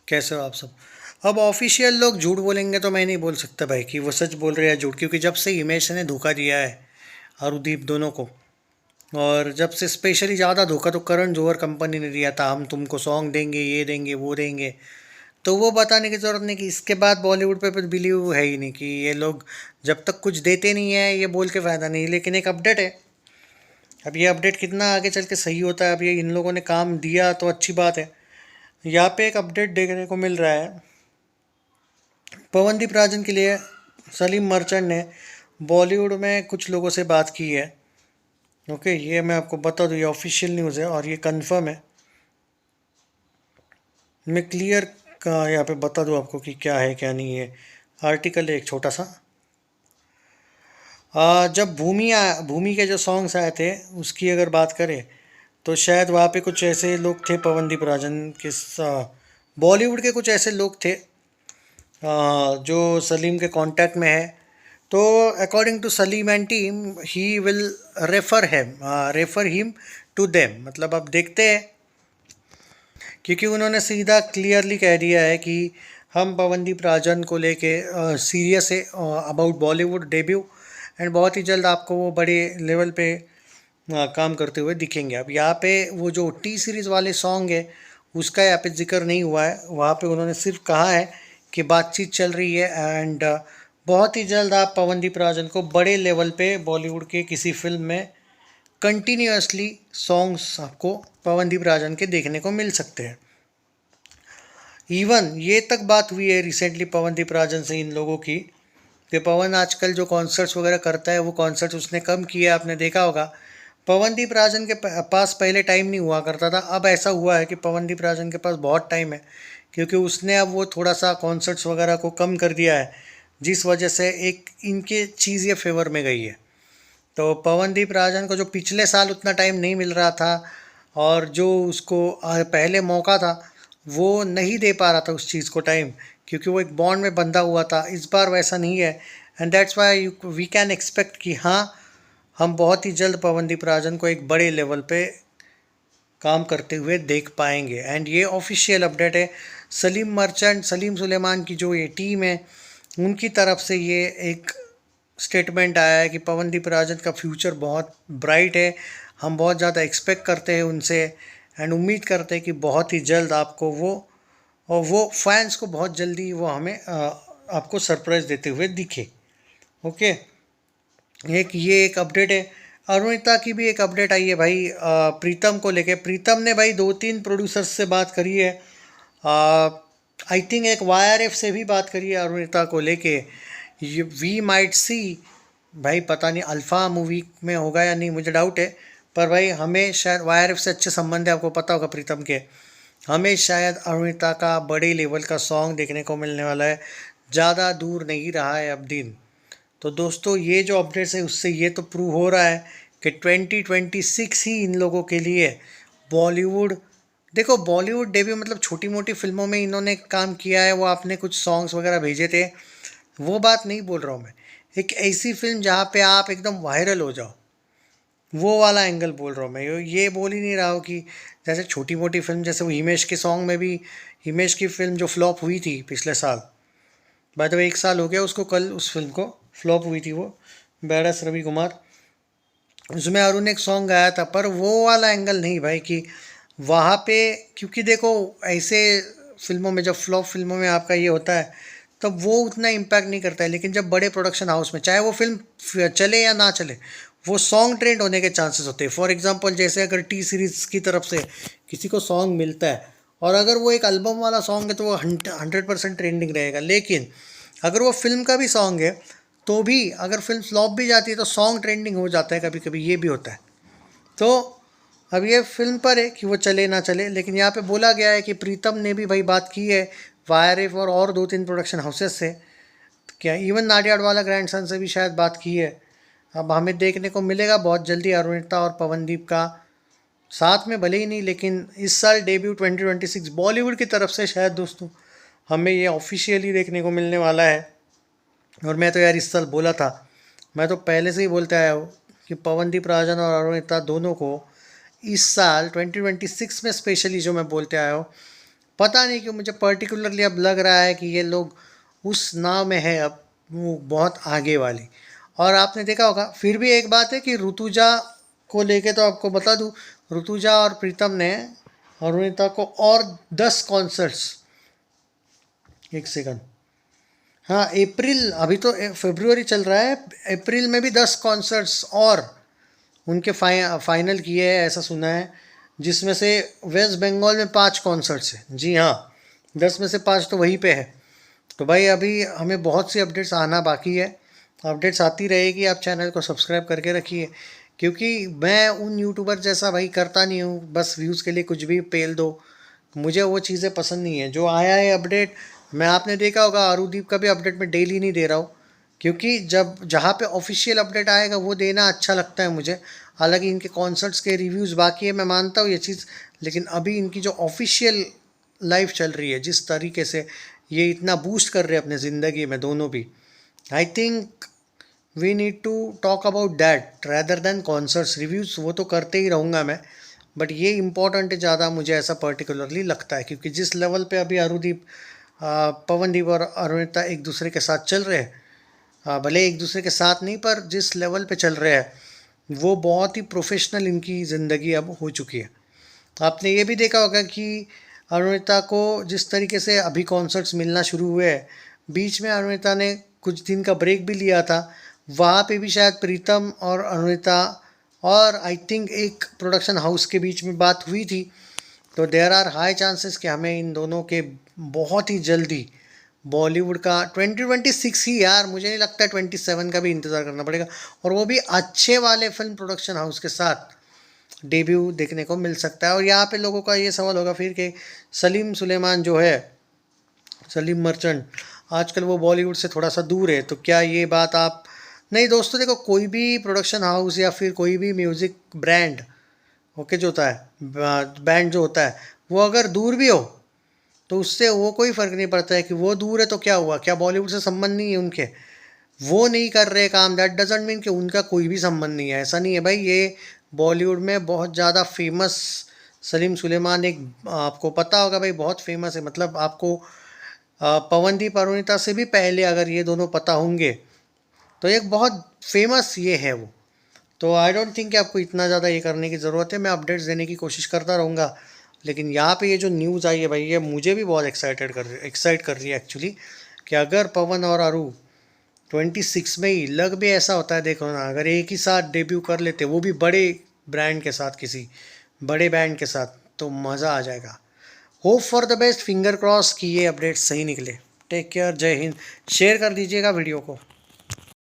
कैसे हो आप सब। अब ऑफिशियल लोग झूठ बोलेंगे तो मैं नहीं बोल सकता भाई कि वो सच बोल रहे हैं झूठ, क्योंकि जब से हिमेश ने धोखा दिया है अरुदीप दोनों को, और जब से स्पेशली ज़्यादा धोखा तो करण जौहर कंपनी ने दिया था, हम तुमको सॉन्ग देंगे, ये देंगे, वो देंगे। तो वो बताने की ज़रूरत नहीं कि इसके बाद बॉलीवुड पे फिर बिलीव है ही नहीं कि ये लोग जब तक कुछ देते नहीं है ये बोल के फ़ायदा नहीं। लेकिन एक अपडेट है, अब ये अपडेट कितना आगे चल के सही होता है, अब ये इन लोगों ने काम दिया तो अच्छी बात है। यहाँ पे एक अपडेट देखने को मिल रहा है, पवनदीप राजन के लिए सलीम मर्चेंट ने बॉलीवुड में कुछ लोगों से बात की है। ओके, ये मैं आपको बता दूँ, ये ऑफिशियल न्यूज़ है और ये कंफर्म है। मैं क्लियर का यहाँ पे बता दूँ आपको कि क्या है क्या नहीं है। आर्टिकल है एक छोटा सा। जब भूमि के जो सॉन्ग्स आए थे उसकी अगर बात करें तो शायद वहाँ पे कुछ ऐसे लोग थे, पवनदीप राजन के बॉलीवुड के कुछ ऐसे लोग थे जो सलीम के कांटेक्ट में है। तो according to Salim and team he will refer him to them. मतलब अब देखते हैं, क्योंकि उन्होंने सीधा क्लियरली कह दिया है कि हम पवनदीप राजन को लेके सीरियस है अबाउट बॉलीवुड डेब्यू, एंड बहुत ही जल्द आपको वो बड़े लेवल पे काम करते हुए दिखेंगे। अब यहाँ पे वो जो टी सीरीज़ वाले सॉन्ग है उसका यहाँ पे जिक्र नहीं हुआ है, वहाँ पे उन्होंने सिर्फ कहा है कि बातचीत चल रही है एंड बहुत ही जल्द आप पवनदीप राजन को बड़े लेवल पे बॉलीवुड के किसी फिल्म में कंटिन्यूसली सॉन्ग्स आपको पवनदीप राजन के देखने को मिल सकते हैं। इवन ये तक बात हुई है रिसेंटली पवनदीप राजन से इन लोगों की कि पवन आजकल जो कॉन्सर्ट्स वगैरह करता है वो कॉन्सर्ट्स उसने कम किया, आपने देखा होगा। पवनदीप राजन के पास पहले टाइम नहीं हुआ करता था, अब ऐसा हुआ है कि पवनदीप राजन के पास बहुत टाइम है, क्योंकि उसने अब वो थोड़ा सा कॉन्सर्ट्स वगैरह को कम कर दिया है, जिस वजह से एक इनके चीज़ ये फेवर में गई है। तो पवनदीप राजन को जो पिछले साल उतना टाइम नहीं मिल रहा था और जो उसको पहले मौका था वो नहीं दे पा रहा था उस चीज़ को टाइम, क्योंकि वो एक बॉन्ड में बंधा हुआ था। इस बार वैसा नहीं है, and that's why we can expect कि हाँ, हम बहुत ही जल्द पवनदीप राजन को एक बड़े लेवल पे काम करते हुए देख पाएंगे। एंड ये ऑफिशियल अपडेट है, सलीम सुलेमान की जो ये टीम है उनकी तरफ से ये एक स्टेटमेंट आया है कि पवनदीप राजन का फ्यूचर बहुत ब्राइट है, हम बहुत ज़्यादा एक्सपेक्ट करते हैं उनसे एंड उम्मीद करते हैं कि बहुत ही जल्द आपको वो, और वो फैंस को बहुत जल्दी वो हमें आपको सरप्राइज़ देते हुए दिखे। ओके, एक अपडेट है। अरुणिता की भी एक अपडेट आई है भाई, प्रीतम को लेके। प्रीतम ने भाई 2-3 प्रोड्यूसर्स से बात करी है, आई थिंक एक YRF से भी बात करी है अरुणिता को लेके। ये वी माइट सी, भाई पता नहीं अल्फ़ा मूवी में होगा या नहीं, मुझे डाउट है। पर भाई हमें शायद YRF से अच्छे संबंध है, आपको पता होगा प्रीतम के। हमें शायद अरुणिता का बड़े लेवल का सॉन्ग देखने को मिलने वाला है, ज़्यादा दूर नहीं रहा है अब दिन। तो दोस्तों ये जो अपडेट्स है उससे ये तो प्रूव हो रहा है कि 2026 ही इन लोगों के लिए बॉलीवुड, देखो बॉलीवुड डेब्यू मतलब छोटी मोटी फिल्मों में इन्होंने काम किया है, वो आपने कुछ सॉन्ग्स वगैरह भेजे थे, वो बात नहीं बोल रहा हूँ मैं। एक ऐसी फिल्म जहाँ पे आप एकदम वायरल हो जाओ, वो वाला एंगल बोल रहा हूँ मैं। ये बोल ही नहीं रहा हूँ कि जैसे छोटी मोटी फिल्म, जैसे वो हिमेश के सॉन्ग में भी, हिमेश की फिल्म जो फ्लॉप हुई थी पिछले साल, बाय द वे 1 साल हो गया उसको कल, उस फिल्म को फ्लॉप हुई थी वो, बैरस रवि कुमार, उसमें अरुण ने एक सॉन्ग गाया था। पर वो वाला एंगल नहीं भाई कि वहाँ पे, क्योंकि देखो ऐसे फिल्मों में, जब फ्लॉप फिल्मों में आपका ये होता है तब वो उतना इम्पैक्ट नहीं करता है, लेकिन जब बड़े प्रोडक्शन हाउस में, चाहे वो फिल्म चले या ना चले, वो सॉन्ग ट्रेंड होने के चांसेस होते हैं। फॉर एग्जांपल जैसे अगर टी सीरीज़ की तरफ से किसी को सॉन्ग मिलता है और अगर वो एक एल्बम वाला सॉन्ग है तो वो 100% ट्रेंडिंग रहेगा। लेकिन अगर वो फिल्म का भी सॉन्ग है तो भी अगर फिल्म फ्लॉप भी जाती है तो सॉन्ग ट्रेंडिंग हो जाता है, कभी कभी ये भी होता है। तो अब ये फिल्म पर है कि वो चले ना चले, लेकिन यहाँ पे बोला गया है कि प्रीतम ने भी भाई बात की है YRF और 2-3 प्रोडक्शन हाउसेस से, क्या इवन नाडियाडवाला ग्रैंडसन से भी शायद बात की है। अब हमें देखने को मिलेगा बहुत जल्दी अरुणिता और पवनदीप का साथ में, भले ही नहीं, लेकिन इस साल डेब्यू 2026 बॉलीवुड की तरफ से शायद दोस्तों हमें ये ऑफिशियली देखने को मिलने वाला है। और मैं तो यार इस साल बोला था, मैं तो पहले से ही बोलते आया हूँ कि पवनदीप राजन और अरुणिता दोनों को इस साल 2026 में स्पेशली, जो मैं बोलते आया हूँ, पता नहीं क्यों मुझे पर्टिकुलरली अब लग रहा है कि ये लोग उस नाव में है अब, वो बहुत आगे वाली। और आपने देखा होगा, फिर भी एक बात है कि ऋतुजा को लेके तो आपको बता दूं, ऋतुजा और प्रीतम ने अरुणिता को और 10 कॉन्सर्ट्स, एक सेकंड, हाँ अप्रैल, अभी तो फरवरी चल रहा है, अप्रैल में भी 10 कॉन्सर्ट्स और उनके फाइनल किए हैं ऐसा सुना है, जिसमें से वेस्ट बंगाल में 5 कॉन्सर्ट्स हैं। जी हाँ, 10 में से 5 तो वहीं पे है। तो भाई अभी हमें बहुत सी अपडेट्स आना बाकी है, अपडेट्स आती रहेगी, आप चैनल को सब्सक्राइब करके रखिए, क्योंकि मैं उन यूट्यूबर जैसा भाई करता नहीं हूँ बस व्यूज़ के लिए कुछ भी पेल दो, मुझे वो चीज़ें पसंद नहीं है। जो आया है अपडेट, मैं, आपने देखा होगा अरुदीप का भी अपडेट मैं डेली नहीं दे रहा हूँ, क्योंकि जब जहाँ पे ऑफिशियल अपडेट आएगा वो देना अच्छा लगता है मुझे। हालांकि इनके कॉन्सर्ट्स के रिव्यूज़ बाकी है, मैं मानता हूँ ये चीज़, लेकिन अभी इनकी जो ऑफिशियल लाइफ चल रही है, जिस तरीके से ये इतना बूस्ट कर रहे हैं अपने ज़िंदगी में दोनों भी, I think we need to talk about that rather than concerts reviews. वो तो करते ही रहूँगा मैं, बट ये इम्पोर्टेंट है ज़्यादा, मुझे ऐसा पर्टिकुलरली लगता है, क्योंकि जिस लेवल पे अभी अरुदीप, पवनदीप और अरुणिता एक दूसरे के साथ चल रहे हैं, भले एक दूसरे के साथ नहीं, पर जिस लेवल पे चल रहे हैं वो बहुत ही प्रोफेशनल इनकी ज़िंदगी अब हो चुकी है। आपने ये भी देखा होगा कि अरुणिता को जिस तरीके से अभी कॉन्सर्ट्स मिलना शुरू हुए हैं, बीच में अरुणिता ने कुछ दिन का ब्रेक भी लिया था, वहाँ पे भी शायद प्रीतम और अरुणिता और आई थिंक एक प्रोडक्शन हाउस के बीच में बात हुई थी। तो देयर आर हाई चांसेस कि हमें इन दोनों के बहुत ही जल्दी बॉलीवुड का 2026 ही, यार मुझे नहीं लगता है 27 का भी इंतज़ार करना पड़ेगा, और वो भी अच्छे वाले फिल्म प्रोडक्शन हाउस के साथ डेब्यू देखने को मिल सकता है। और यहाँ पे लोगों का ये सवाल होगा फिर कि सलीम सुलेमान जो है, सलीम मर्चेंट, आजकल वो बॉलीवुड से थोड़ा सा दूर है, तो क्या ये बात आप, नहीं दोस्तों देखो, कोई भी प्रोडक्शन हाउस या फिर कोई भी म्यूज़िक ब्रांड, ओके, जो होता है बैंड जो होता है, वो अगर दूर भी हो तो उससे वो कोई फ़र्क नहीं पड़ता है कि वो दूर है तो क्या हुआ, क्या बॉलीवुड से संबंध नहीं है उनके, वो नहीं कर रहे काम, दैट डजेंट मीन कि उनका कोई भी संबंध नहीं है, ऐसा नहीं है भाई। ये बॉलीवुड में बहुत ज़्यादा फेमस सलीम सुलेमान, एक आपको पता होगा भाई, बहुत फेमस है, मतलब आपको पवनदीप अरुणिता से भी पहले अगर ये दोनों पता होंगे, तो एक बहुत फेमस ये है वो। तो आई डोंट थिंक कि आपको इतना ज़्यादा ये करने की ज़रूरत है, मैं अपडेट्स देने की कोशिश करता रहूँगा। लेकिन यहाँ पे ये जो न्यूज़ आई है भाई, ये मुझे भी बहुत एक्साइट कर रही है एक्चुअली, कि अगर पवन और अरू 26 में ही, लग भी ऐसा होता है, देखो ना, अगर एक ही साथ डेब्यू कर लेते, वो भी बड़े ब्रांड के साथ, किसी बड़े बैंड के साथ, तो मज़ा आ जाएगा। Hope for the best, finger cross कि ये अपडेट सही निकले। टेक केयर, जय हिंद, शेयर कर दीजिएगा वीडियो को।